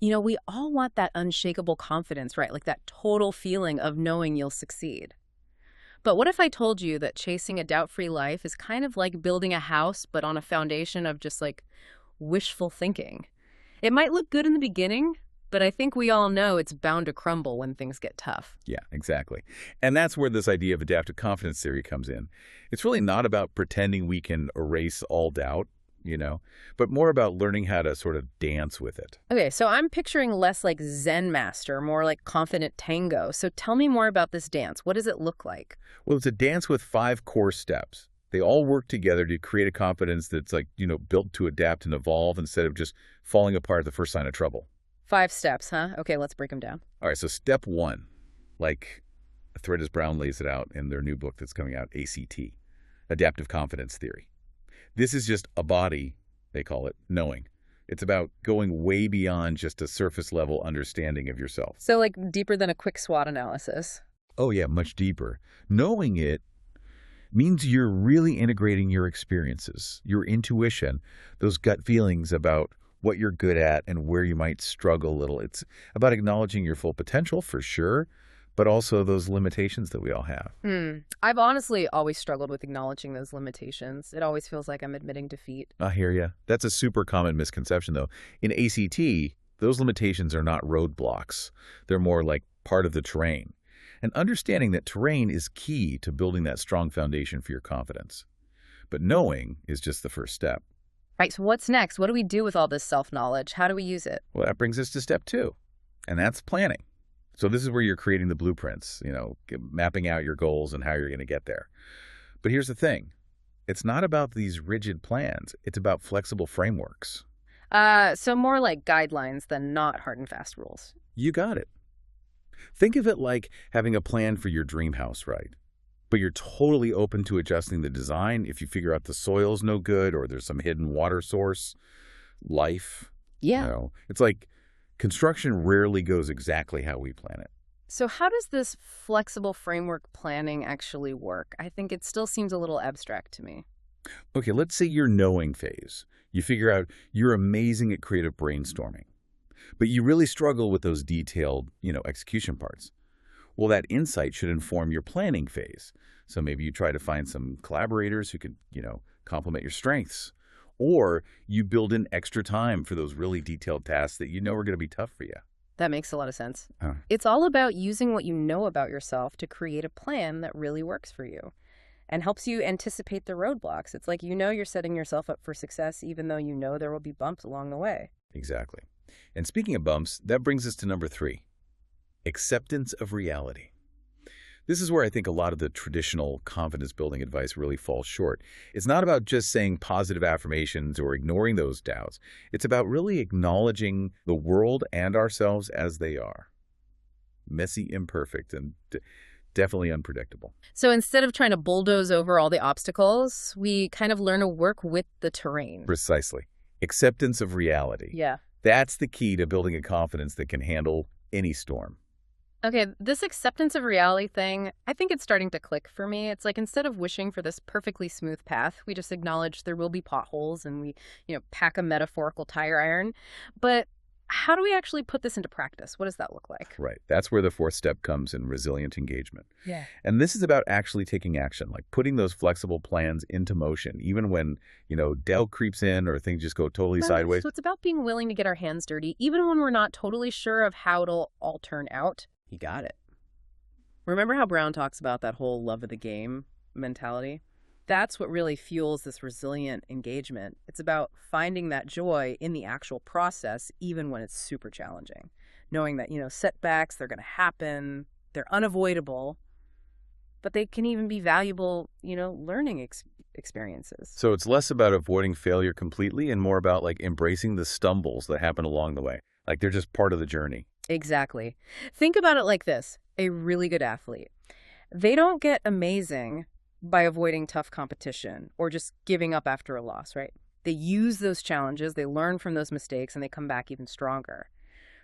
We all want that unshakable confidence, right? Like that total feeling of knowing you'll succeed. But what if I told you that chasing a doubt-free life is kind of like building a house, but on a foundation of just like wishful thinking? It might look good in the beginning, but I think we all know it's bound to crumble when things get tough. Yeah, exactly. And that's where this idea of adaptive confidence theory comes in. It's really not about pretending we can erase all doubt, but more about learning how to sort of dance with it. Okay, so I'm picturing less like Zen master, more like confident tango. So tell me more about this dance. What does it look like? Well, it's a dance with 5 core steps. They all work together to create a confidence that's built to adapt and evolve instead of just falling apart at the first sign of trouble. 5 steps, huh? Okay, let's break them down. All right, so step 1, like Threadis Brown lays it out in their new book that's coming out, ACT, Adaptive Confidence Theory. This is just a body, they call it, knowing. It's about going way beyond just a surface-level understanding of yourself. So like deeper than a quick SWOT analysis. Oh, yeah, much deeper. Knowing it means you're really integrating your experiences, your intuition, those gut feelings about what you're good at and where you might struggle a little. It's about acknowledging your full potential, for sure, but also those limitations that we all have. I've honestly always struggled with acknowledging those limitations. It always feels like I'm admitting defeat. I hear you. That's a super common misconception, though. In ACT, those limitations are not roadblocks. They're more like part of the terrain. And understanding that terrain is key to building that strong foundation for your confidence. But knowing is just the first step. Right, so what's next? What do we do with all this self-knowledge? How do we use it? Well, that brings us to step 2, and that's planning. So this is where you're creating the blueprints, mapping out your goals and how you're going to get there. But here's the thing. It's not about these rigid plans. It's about flexible frameworks. So more like guidelines than not hard and fast rules. You got it. Think of it like having a plan for your dream house, right? But you're totally open to adjusting the design if you figure out the soil's no good or there's some hidden water source, life. Yeah. It's like construction rarely goes exactly how we plan it. So how does this flexible framework planning actually work? I think it still seems a little abstract to me. Okay, let's say your knowing phase. You figure out you're amazing at creative brainstorming, but you really struggle with those detailed, execution parts. Well, that insight should inform your planning phase. So maybe you try to find some collaborators who could, complement your strengths. Or you build in extra time for those really detailed tasks that are going to be tough for you. That makes a lot of sense. It's all about using what you know about yourself to create a plan that really works for you and helps you anticipate the roadblocks. It's like you're setting yourself up for success even though there will be bumps along the way. Exactly. And speaking of bumps, that brings us to number 3, acceptance of reality. This is where I think a lot of the traditional confidence-building advice really falls short. It's not about just saying positive affirmations or ignoring those doubts. It's about really acknowledging the world and ourselves as they are. Messy, imperfect, and definitely unpredictable. So instead of trying to bulldoze over all the obstacles, we kind of learn to work with the terrain. Precisely. Acceptance of reality. Yeah. That's the key to building a confidence that can handle any storm. Okay, this acceptance of reality thing, I think it's starting to click for me. It's like instead of wishing for this perfectly smooth path, we just acknowledge there will be potholes and we, pack a metaphorical tire iron. But how do we actually put this into practice? What does that look like? Right. That's where the 4th step comes in resilient engagement. Yeah. And this is about actually taking action, like putting those flexible plans into motion, even when, doubt creeps in or things just go totally sideways. So it's about being willing to get our hands dirty, even when we're not totally sure of how it'll all turn out. You got it. Remember how Brown talks about that whole love of the game mentality? That's what really fuels this resilient engagement. It's about finding that joy in the actual process, even when it's super challenging. Knowing that, setbacks, they're going to happen, they're unavoidable, but they can even be valuable, learning experiences. So it's less about avoiding failure completely and more about embracing the stumbles that happen along the way. They're just part of the journey. Exactly. Think about it like this. A really good athlete. They don't get amazing by avoiding tough competition or just giving up after a loss, right? They use those challenges, they learn from those mistakes, and they come back even stronger.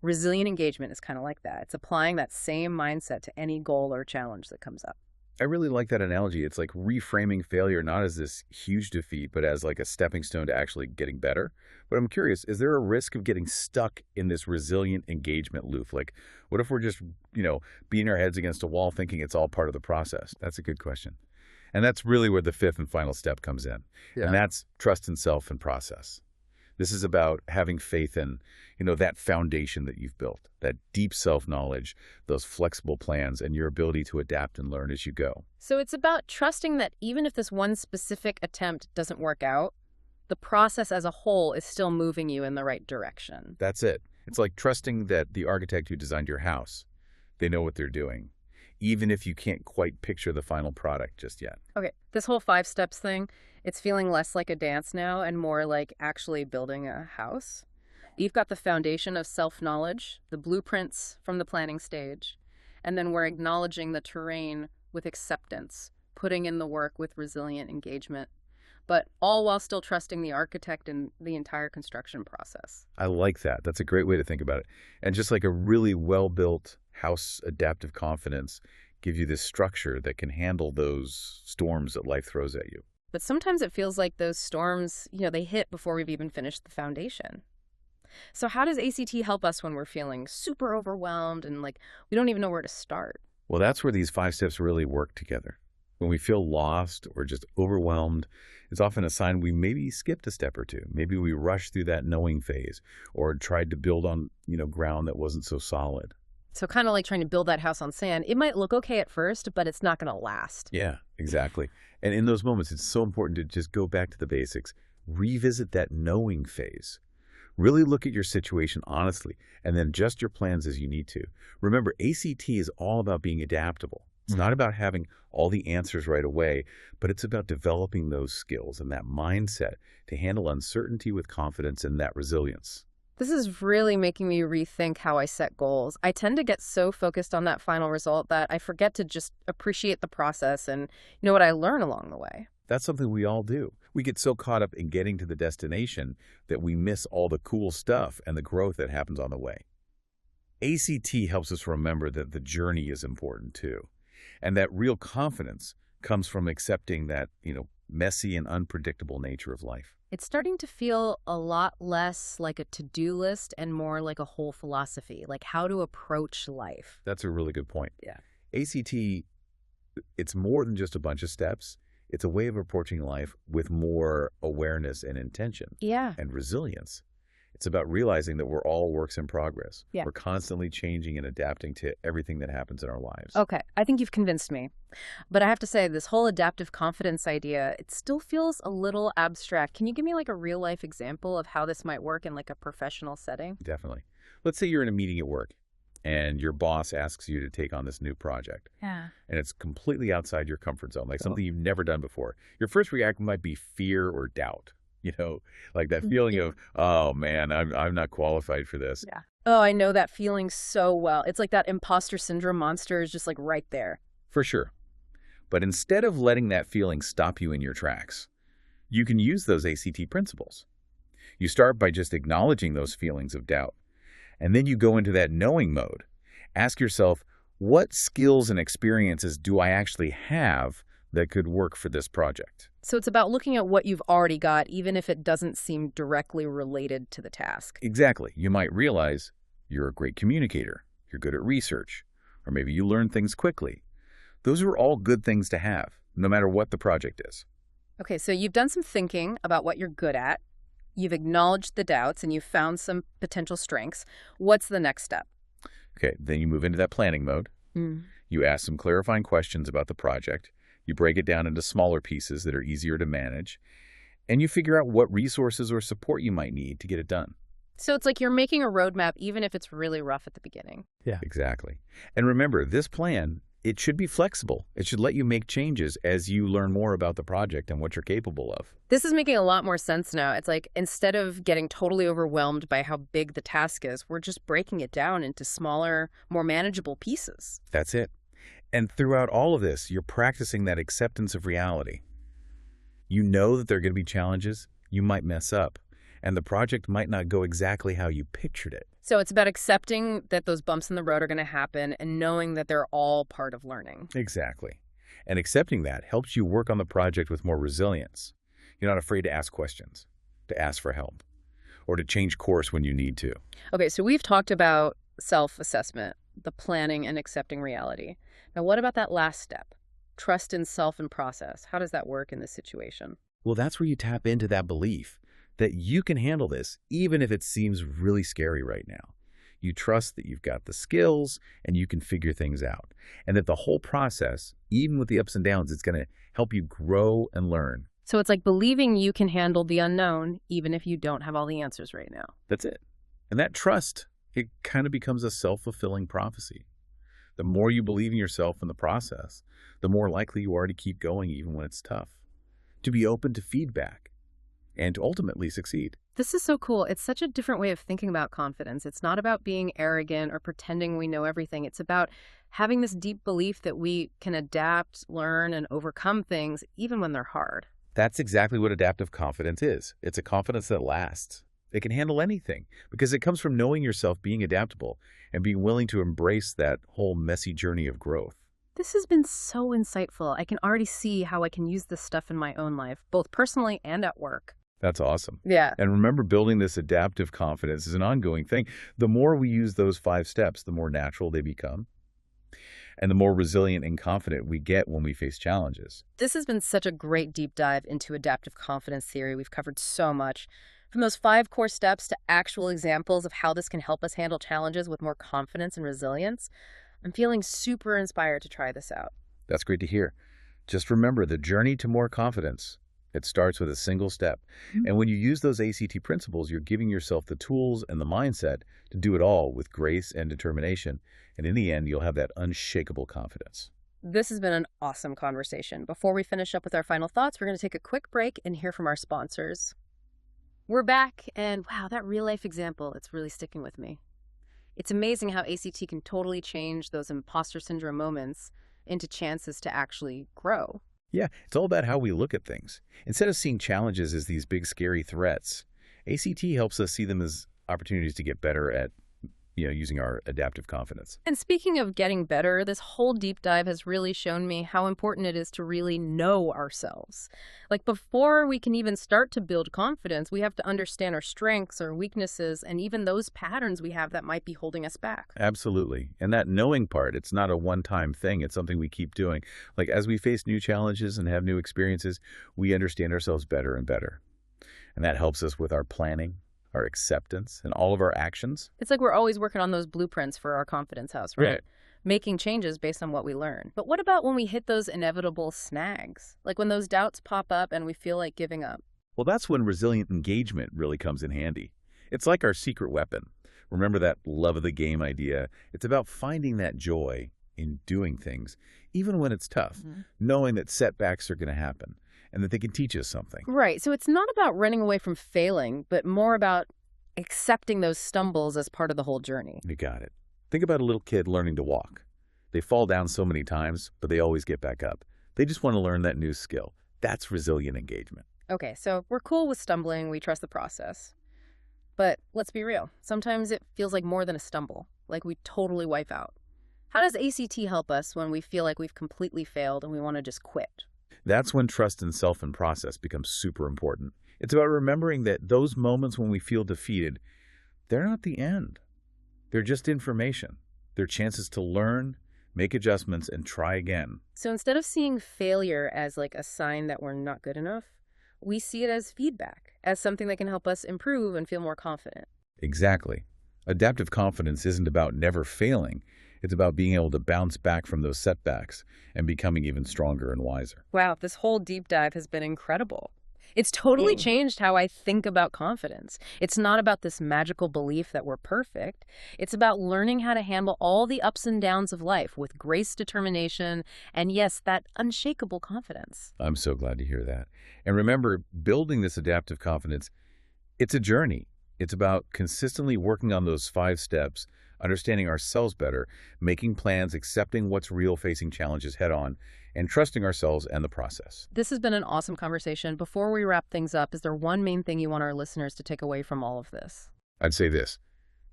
Resilient engagement is kind of like that. It's applying that same mindset to any goal or challenge that comes up. I really like that analogy. It's like reframing failure not as this huge defeat, but as like a stepping stone to actually getting better. But I'm curious, is there a risk of getting stuck in this resilient engagement loop? Like, what if we're just, beating our heads against a wall thinking it's all part of the process? That's a good question. And that's really where the fifth and final step comes in. Yeah. And that's trust in self and process. This is about having faith in, that foundation that you've built, that deep self-knowledge, those flexible plans, and your ability to adapt and learn as you go. So it's about trusting that even if this one specific attempt doesn't work out, the process as a whole is still moving you in the right direction. That's it. It's like trusting that the architect who designed your house, they know what they're doing, even if you can't quite picture the final product just yet. Okay, this whole 5 steps thing, it's feeling less like a dance now and more like actually building a house. You've got the foundation of self-knowledge, the blueprints from the planning stage, and then we're acknowledging the terrain with acceptance, putting in the work with resilient engagement, but all while still trusting the architect in the entire construction process. I like that. That's a great way to think about it. And just like a really well-built house, adaptive confidence gives you this structure that can handle those storms that life throws at you. But sometimes it feels like those storms, they hit before we've even finished the foundation. So how does ACT help us when we're feeling super overwhelmed and like we don't even know where to start? Well, that's where these 5 steps really work together. When we feel lost or just overwhelmed, it's often a sign we maybe skipped a step or two. Maybe we rushed through that knowing phase or tried to build on, ground that wasn't so solid. So kind of like trying to build that house on sand. It might look okay at first, but it's not going to last. Yeah, exactly. And in those moments, it's so important to just go back to the basics, revisit that knowing phase. Really look at your situation honestly, and then adjust your plans as you need to. Remember, ACT is all about being adaptable. It's not about having all the answers right away, but it's about developing those skills and that mindset to handle uncertainty with confidence and that resilience. This is really making me rethink how I set goals. I tend to get so focused on that final result that I forget to just appreciate the process and what I learn along the way. That's something we all do. We get so caught up in getting to the destination that we miss all the cool stuff and the growth that happens on the way. ACT helps us remember that the journey is important too, and that real confidence comes from accepting that, messy and unpredictable nature of life. It's starting to feel a lot less like a to-do list and more like a whole philosophy, like how to approach life. That's a really good point. Yeah. ACT, it's more than just a bunch of steps. It's a way of approaching life with more awareness and intention. Yeah. And resilience. It's about realizing that we're all works in progress. Yeah. We're constantly changing and adapting to everything that happens in our lives. Okay, I think you've convinced me. But I have to say, this whole adaptive confidence idea, it still feels a little abstract. Can you give me like a real life example of how this might work in like a professional setting? Definitely. Let's say you're in a meeting at work and your boss asks you to take on this new project. Yeah. And it's completely outside your comfort zone, like something you've never done before. Your first reaction might be fear or doubt. Like that feeling of, oh man, I'm not qualified for this. Yeah. Oh, I know that feeling so well. It's like that imposter syndrome monster is just like right there. For sure. But instead of letting that feeling stop you in your tracks, you can use those ACT principles. You start by just acknowledging those feelings of doubt. And then you go into that knowing mode. Ask yourself, what skills and experiences do I actually have that could work for this project? So it's about looking at what you've already got, even if it doesn't seem directly related to the task. Exactly. You might realize you're a great communicator, you're good at research, or maybe you learn things quickly. Those are all good things to have, no matter what the project is. Okay, so you've done some thinking about what you're good at. You've acknowledged the doubts and you've found some potential strengths. What's the next step? Okay, then you move into that planning mode. You ask some clarifying questions about the project. You break it down into smaller pieces that are easier to manage, and you figure out what resources or support you might need to get it done. So it's like you're making a roadmap even if it's really rough at the beginning. Yeah. Exactly. And remember, this plan, it should be flexible. It should let you make changes as you learn more about the project and what you're capable of. This is making a lot more sense now. It's like instead of getting totally overwhelmed by how big the task is, we're just breaking it down into smaller, more manageable pieces. That's it. And throughout all of this, you're practicing that acceptance of reality. You know that there are going to be challenges. You might mess up, and the project might not go exactly how you pictured it. So it's about accepting that those bumps in the road are going to happen and knowing that they're all part of learning. Exactly. And accepting that helps you work on the project with more resilience. You're not afraid to ask questions, to ask for help, or to change course when you need to. Okay, so we've talked about self-assessment, the planning and accepting reality. Now, what about that last step? Trust in self and process. How does that work in this situation? Well, that's where you tap into that belief that you can handle this, even if it seems really scary right now. You trust that you've got the skills and you can figure things out, and that the whole process, even with the ups and downs, it's going to help you grow and learn. So it's like believing you can handle the unknown, even if you don't have all the answers right now. That's it. And that trust, it kind of becomes a self-fulfilling prophecy. The more you believe in yourself in the process, the more likely you are to keep going even when it's tough, to be open to feedback, and to ultimately succeed. This is so cool. It's such a different way of thinking about confidence. It's not about being arrogant or pretending we know everything. It's about having this deep belief that we can adapt, learn, and overcome things even when they're hard. That's exactly what adaptive confidence is. It's a confidence that lasts. It can handle anything because it comes from knowing yourself, being adaptable, and being willing to embrace that whole messy journey of growth. This has been so insightful. I can already see how I can use this stuff in my own life, both personally and at work. That's awesome. Yeah. And remember, building this adaptive confidence is an ongoing thing. The more we use those 5 steps, the more natural they become, and the more resilient and confident we get when we face challenges. This has been such a great deep dive into adaptive confidence theory. We've covered so much. From those 5 core steps to actual examples of how this can help us handle challenges with more confidence and resilience, I'm feeling super inspired to try this out. That's great to hear. Just remember, the journey to more confidence, it starts with a single step. And when you use those ACT principles, you're giving yourself the tools and the mindset to do it all with grace and determination. And in the end, you'll have that unshakable confidence. This has been an awesome conversation. Before we finish up with our final thoughts, we're going to take a quick break and hear from our sponsors. We're back, and wow, that real-life example, it's really sticking with me. It's amazing how ACT can totally change those imposter syndrome moments into chances to actually grow. Yeah, it's all about how we look at things. Instead of seeing challenges as these big, scary threats, ACT helps us see them as opportunities to get better at using our adaptive confidence. And speaking of getting better, this whole deep dive has really shown me how important it is to really know ourselves. Like before we can even start to build confidence, we have to understand our strengths, our weaknesses, and even those patterns we have that might be holding us back. Absolutely. And that knowing part, it's not a one-time thing. It's something we keep doing. Like as we face new challenges and have new experiences, we understand ourselves better and better. And that helps us with our planning, our acceptance, and all of our actions. It's like we're always working on those blueprints for our confidence house, right? Making changes based on what we learn. But what about when we hit those inevitable snags? Like when those doubts pop up and we feel like giving up? Well, that's when resilient engagement really comes in handy. It's like our secret weapon. Remember that love of the game idea? It's about finding that joy in doing things, even when it's tough, knowing that setbacks are going to happen and that they can teach us something. Right. So it's not about running away from failing, but more about accepting those stumbles as part of the whole journey. You got it. Think about a little kid learning to walk. They fall down so many times, but they always get back up. They just want to learn that new skill. That's resilient engagement. Okay, so we're cool with stumbling. We trust the process. But let's be real. Sometimes it feels like more than a stumble, like we totally wipe out. How does ACT help us when we feel like we've completely failed and we want to just quit? That's when trust in self and process becomes super important. It's about remembering that those moments when we feel defeated, they're not the end. They're just information. They're chances to learn, make adjustments, and try again. So instead of seeing failure as like a sign that we're not good enough, we see it as feedback, as something that can help us improve and feel more confident. Exactly. Adaptive confidence isn't about never failing. It's about being able to bounce back from those setbacks and becoming even stronger and wiser. Wow, this whole deep dive has been incredible. It's totally changed how I think about confidence. It's not about this magical belief that we're perfect. It's about learning how to handle all the ups and downs of life with grace, determination, and yes, that unshakable confidence. I'm so glad to hear that. And remember, building this adaptive confidence, it's a journey. It's about consistently working on those 5 steps, understanding ourselves better, making plans, accepting what's real, facing challenges head on, and trusting ourselves and the process. This has been an awesome conversation. Before we wrap things up, is there one main thing you want our listeners to take away from all of this? I'd say this.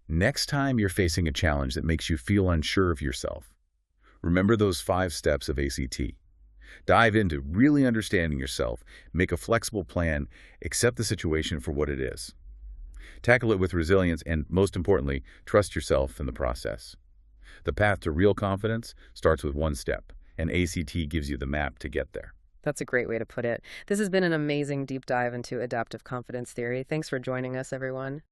Next time you're facing a challenge that makes you feel unsure of yourself, remember those 5 steps of ACT. Dive into really understanding yourself, make a flexible plan, accept the situation for what it is. Tackle it with resilience and, most importantly, trust yourself in the process. The path to real confidence starts with one step, and ACT gives you the map to get there. That's a great way to put it. This has been an amazing deep dive into adaptive confidence theory. Thanks for joining us, everyone.